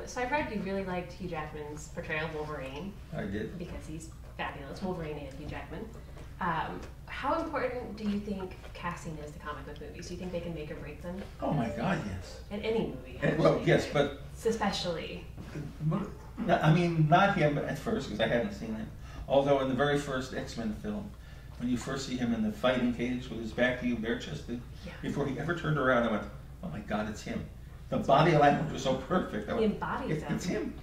So I've read you really liked Hugh Jackman's portrayal of Wolverine. I did. Because he's fabulous, Wolverine and Hugh Jackman. How important do you think casting is to comic book movies? Do you think they can make or break them? Oh my God, yes. In any movie. Well, yes, but especially. I mean, not him at first because I hadn't seen him. Although in the very first X-Men film, when you first see him in the fighting cage with his back to you, bare-chested, before he ever turned around, I went, "Oh my God, it's him." The body language was so perfect. He embodies it's him.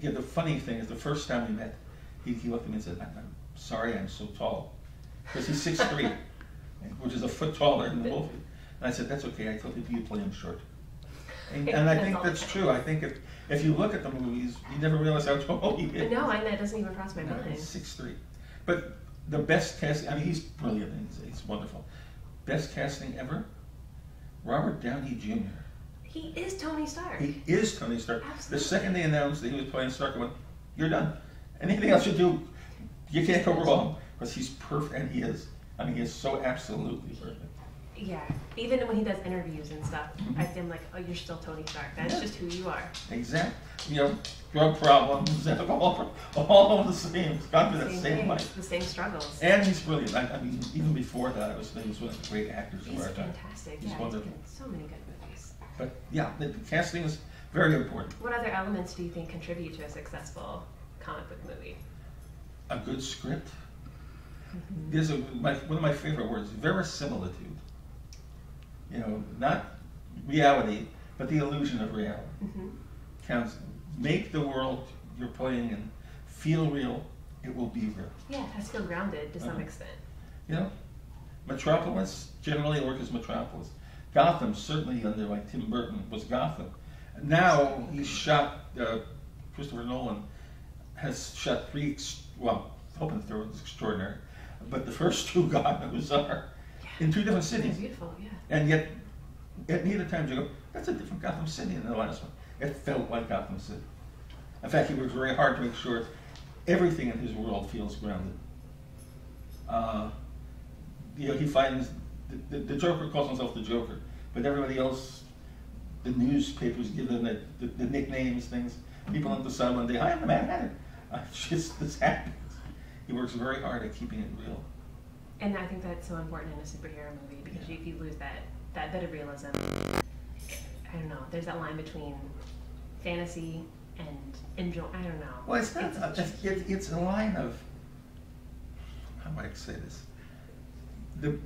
Yeah, the funny thing is, the first time we met, he looked at me and said, "I'm sorry, I'm so tall," because he's 6'3", which is a foot taller than the Wolverine. And I said, "That's okay. I told you play him short." And I think that's true. I think if you look at the movies, you never realize how tall he is. No, that doesn't even cross my mind. He's 6'3". But the best casting, I mean, he's brilliant. He's wonderful. Best casting ever? Robert Downey Jr. He is Tony Stark. He is Tony Stark. Absolutely. The second they announced that he was playing Stark, I went, "You're done. Anything else you do, you can't go wrong." Because he's perfect, and he is. I mean, he is so absolutely perfect. Yeah, even when he does interviews and stuff, I feel like, oh, you're still Tony Stark. That's just who you are. Exactly. You know, drug problems, all the same. It's got to be the same life. The same struggles. And he's brilliant. I mean, even before that, I was thinking he was one of the great actors of our time. Fantastic. He's wonderful. He's in so many good movies. But yeah, the casting is very important. What other elements do you think contribute to a successful comic book movie? A good script. There's one of my favorite words, verisimilitude. You know, not reality, but the illusion of reality. Counts. Make the world you're playing in feel real, it will be real. Yeah, it has to feel grounded to some extent. You know, Metropolis, generally work as Metropolis. Gotham, certainly under like Tim Burton, was Gotham. Now he's shot, Christopher Nolan has shot three, hoping the third was extraordinary, but the first two Gothams are in two different cities. They're beautiful, yeah. And yet, at neither time you go, that's a different Gotham City than the last one. It felt like Gotham City. In fact, he works very hard to make sure everything in his world feels grounded. You know, he finds the Joker calls himself the Joker, but everybody else, the newspapers give them the nicknames, things. People on the side one day, "I am the Mad Hatter." This happens. He works very hard at keeping it real. And I think that's so important in a superhero movie because if you lose that bit of realism, I don't know, there's that line between fantasy and enjoy. I don't know. Well, it's not. It's a line of, how might I say this? The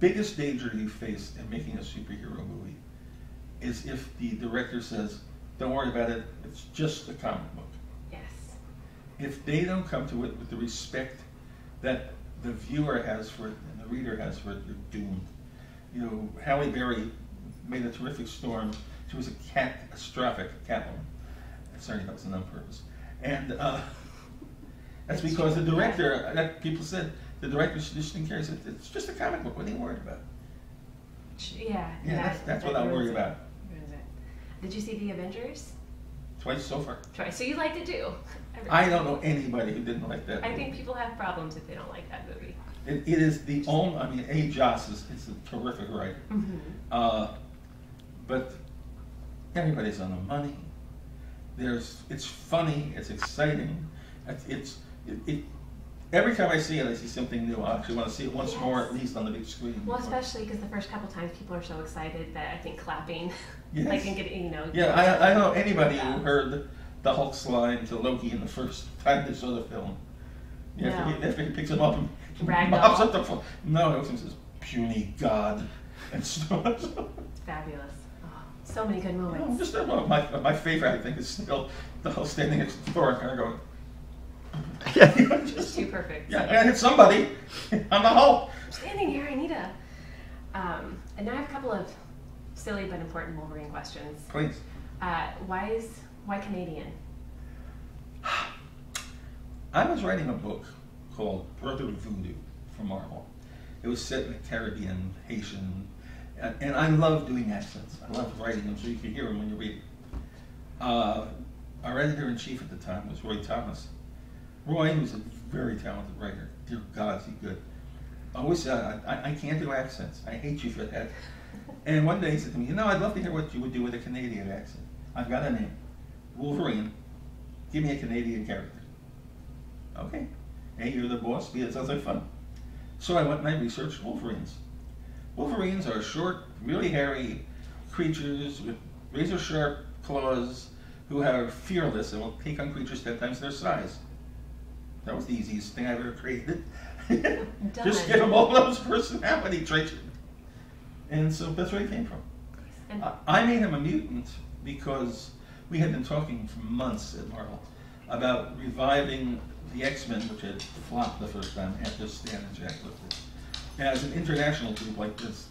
biggest danger you face in making a superhero movie is if the director says, "Don't worry about it. It's just a comic book." Yes. If they don't come to it with the respect that the viewer has for it and the reader has for it, you're doomed. You know, Halle Berry made a terrific Storm. She was a catastrophic Catwoman. Sorry, that was on purpose. And that's because the director, people said, the director just didn't care. He said, "It's just a comic book. What are you worried about?" Yeah, that's what I'm worried about. Did you see The Avengers? Twice so far. Twice. So you liked it too? I don't know anybody who didn't like that movie. I think people have problems if they don't like that movie. It is the only, I mean, A. Joss is a terrific writer. But everybody's on the money. It's funny, it's exciting. Every time I see it, I see something new. I actually want to see it once more, at least on the big screen. Well, especially because the first couple times people are so excited that I think clapping, yes. like, and getting, you know. Yeah, I know anybody who heard the Hulk's line to Loki in the first time they saw the film. After he picks him up and mops up the phone. No, it was this puny god. And so it's fabulous. Oh, so many good moments. My favorite, I think, is still the Hulk standing next to Thor and kind of going. Just too perfect. Yeah, I hit somebody. I'm the Hulk. I'm standing here. I need a. And now I have a couple of silly but important Wolverine questions. Please. Why Canadian? I was writing a book called Brother Voodoo for Marvel. It was set in the Caribbean, Haitian, and I love doing accents. I love writing them so you can hear them when you read. Our editor-in-chief at the time was Roy Thomas. Roy, who's a very talented writer, dear God, is he good, always said, I can't do accents. I hate you for that. And one day he said to me, I'd love to hear what you would do with a Canadian accent. I've got a name. Wolverine, give me a Canadian character. Okay. A, you're the boss. B, it sounds like fun. So I went and I researched Wolverines. Wolverines are short, really hairy creatures with razor-sharp claws who are fearless and will take on creatures 10 times their size. That was the easiest thing I've ever created. Just give them all those personality traits. And so that's where he came from. I made him a mutant because we had been talking for months at Marvel about reviving the X-Men, which had flopped the first time after Stan and Jack left it, as an international group like this,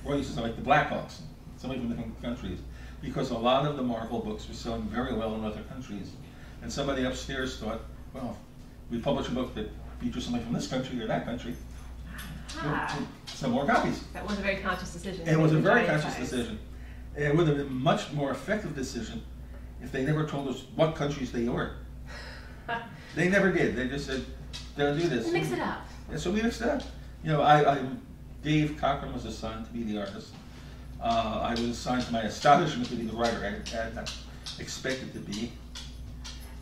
or like the Blackhawks, somebody from different countries, because a lot of the Marvel books were selling very well in other countries. And somebody upstairs thought, well, we publish a book that features somebody from this country or that country, some more copies. That was a very conscious decision. It was a very conscious decision. It would have been a much more effective decision if they never told us what countries they were. They never did. They just said, they'll do this. Mix it up. Yeah, so we mixed it up. You know, Dave Cochran was assigned to be the artist. I was assigned to my astonishment to be the writer. I had not expected to be.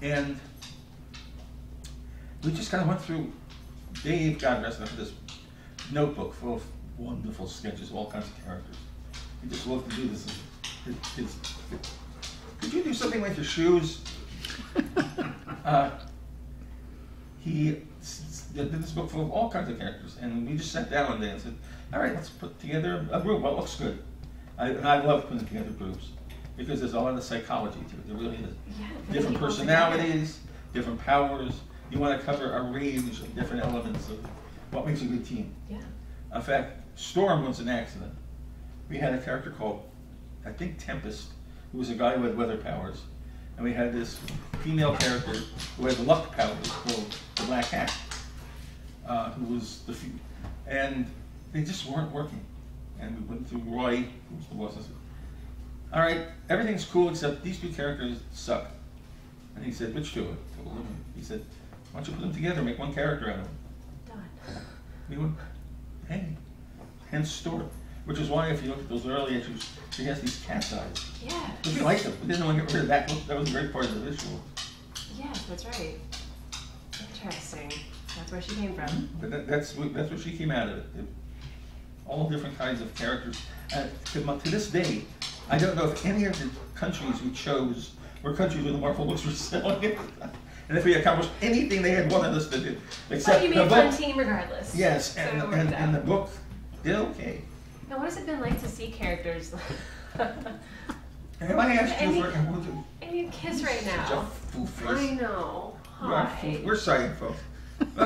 And we just kind of went through, Dave, God rest him, this notebook full of wonderful sketches of all kinds of characters. He just loved to do this. Could you do something with your shoes? He did this book full of all kinds of characters, and we just sat down one day and said, all right, let's put together a group. What looks good? I love putting together groups because there's a lot of psychology to it. There really is. Yeah, different personalities, different powers. You want to cover a range of different elements of what makes a good team. Yeah. In fact, Storm was an accident. We had a character called, I think, Tempest, who was a guy who had weather powers. And we had this female character who had luck powers called the Black Hat, who was and they just weren't working. And we went through Roy, who was the boss, and said, all right, everything's cool except these two characters suck. And he said, which two? He said, why don't you put them together, make one character out of them? Done. We went, hey, hence Storm. Which is why if you look at those early issues, she has these cat's eyes. Yeah. But we liked them. We didn't want to get rid of that. That was a great part of the visual. Yeah, that's right. Interesting. That's where she came from. But that's where she came out of it. All different kinds of characters. To this day, I don't know if any of the countries we chose were countries where the Marvel books were selling it. And if we accomplished anything they had wanted us to do. Except but you made a fun team regardless. Yes, so and the book did okay. Now, what has it been like to see characters? Have I asked you for I need a kiss right now. Such a fool face. I know. Hi. We're sorry, folks.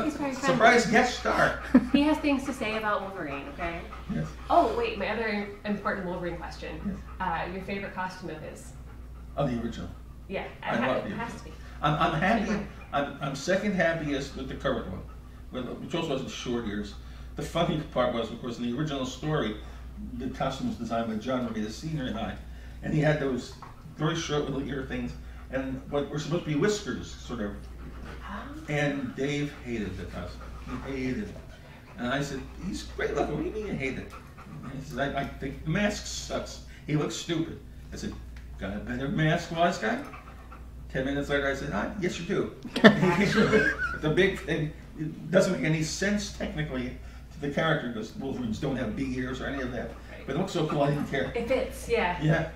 He's very Surprise guest star. He has things to say about Wolverine, okay? Yes. Oh, wait, my other important Wolverine question. Yes. Your favorite costume of his? Oh, the original. Yeah, I love it the has to be. I'm happy. I'm second happiest with the current one, which also has the short ears. The funny part was, of course, in the original story, the costume was designed by John Romita Sr. and he had those very short little ear things, and what were supposed to be whiskers, sort of. And Dave hated the costume. He hated it. And I said, he's great looking. What do you mean you hate it? And he says, I think the mask sucks. He looks stupid. I said, got a better mask, wise guy? 10 minutes later, I said, yes, you do. The big thing, it doesn't make any sense technically to the character because Wolverines don't have big ears or any of that. Right. But it looks so cool, I didn't care. It fits, yeah. Yeah.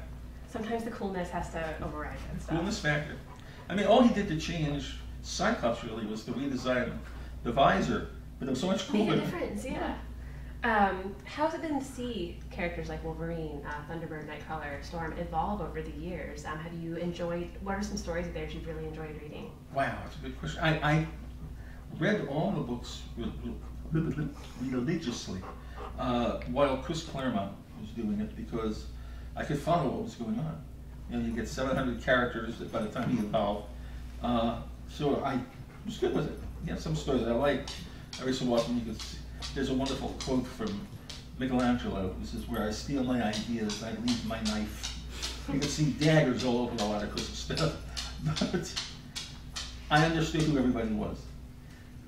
Sometimes the coolness has to override that stuff. Coolness factor. I mean, all he did to change Cyclops really was to redesign the visor, but it was so much cooler. Made a difference, yeah. How's it been to see characters like Wolverine, Thunderbird, Nightcrawler, Storm evolve over the years? Have you enjoyed, what are some stories of theirs you've really enjoyed reading? Wow, that's a good question. I read all the books religiously while Chris Claremont was doing it because I could follow what was going on. You know, you get 700 characters by the time he evolved. So I was good with it. You have some stories that I like. Every so often you could see. There's a wonderful quote from Michelangelo who says, where I steal my ideas, I leave my knife. You can see daggers all over a lot of Chris's stuff. But I understood who everybody was.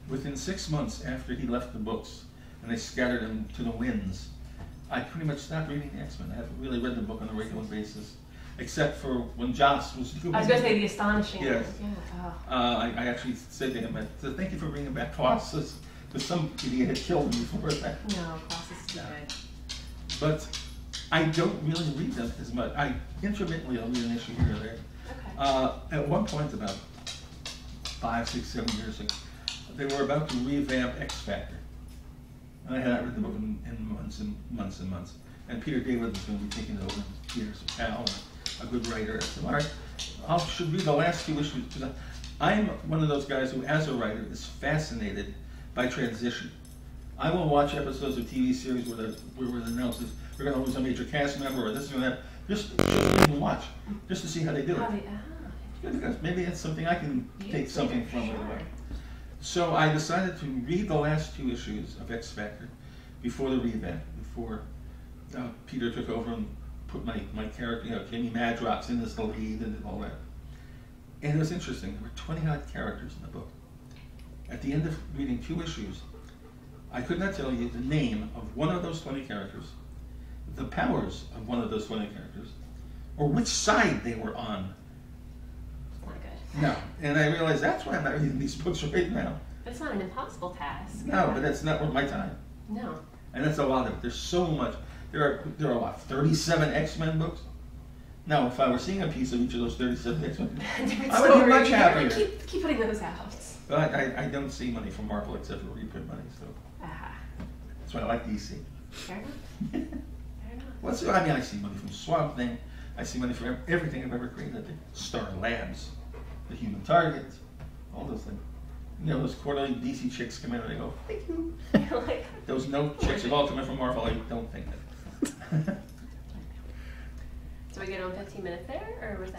Within 6 months after he left the books, and they scattered him to the winds, I pretty much stopped reading the X-Men. I haven't really read the book on a regular basis. except for when Joss was doing I was going to say the astonishing. Yes. Yeah. Oh. I actually said to him, I said, thank you for bringing back Colossus, because some idiot had killed me before that. No, Colossus is too good. But I don't really read them as much. I intermittently I'll read an issue here or there. Okay. At one point, about 5, 6, 7 years ago, they were about to revamp X Factor. And I had not read the book in months and months and months. And Peter David was going to be taking it over. Peter's a pal and a good writer. I said, all right, I should read the last few issues. Because I'm one of those guys who, as a writer, is fascinated by transition. I will watch episodes of TV series where it announces we're going to lose a major cast member or this or that. Just even watch, just to see how they do it. Because maybe it's something I can take something from right away. So I decided to read the last 2 issues of X Factor before the revamp, before Peter took over and put my character, Jamie Madrox in as the lead and all that. And it was interesting. There were 20-odd characters in the book. At the end of reading 2 issues, I could not tell you the name of one of those 20 characters, the powers of one of those 20 characters, or which side they were on. Not good. No, and I realized that's why I'm not reading these books right now. But it's not an impossible task. No, but that's not worth my time. No. And that's a lot of it. There's so much. There are what, 37 X-Men books? Now, if I were seeing a piece of each of those 37 X-Men, I would be much happier. Keep putting those out. But I don't see money from Marvel except for reprint money, so that's why I like DC. Fair enough. Fair enough. Well, so, I mean, I see money from Swamp Thing. I see money from everything I've ever created. Star Labs, the Human Target, all those things. You know, those quarterly DC chicks come in and they go, thank you. Like, Those no chicks at all coming from Marvel, I don't think that. so we get on 15 minutes there, or was that?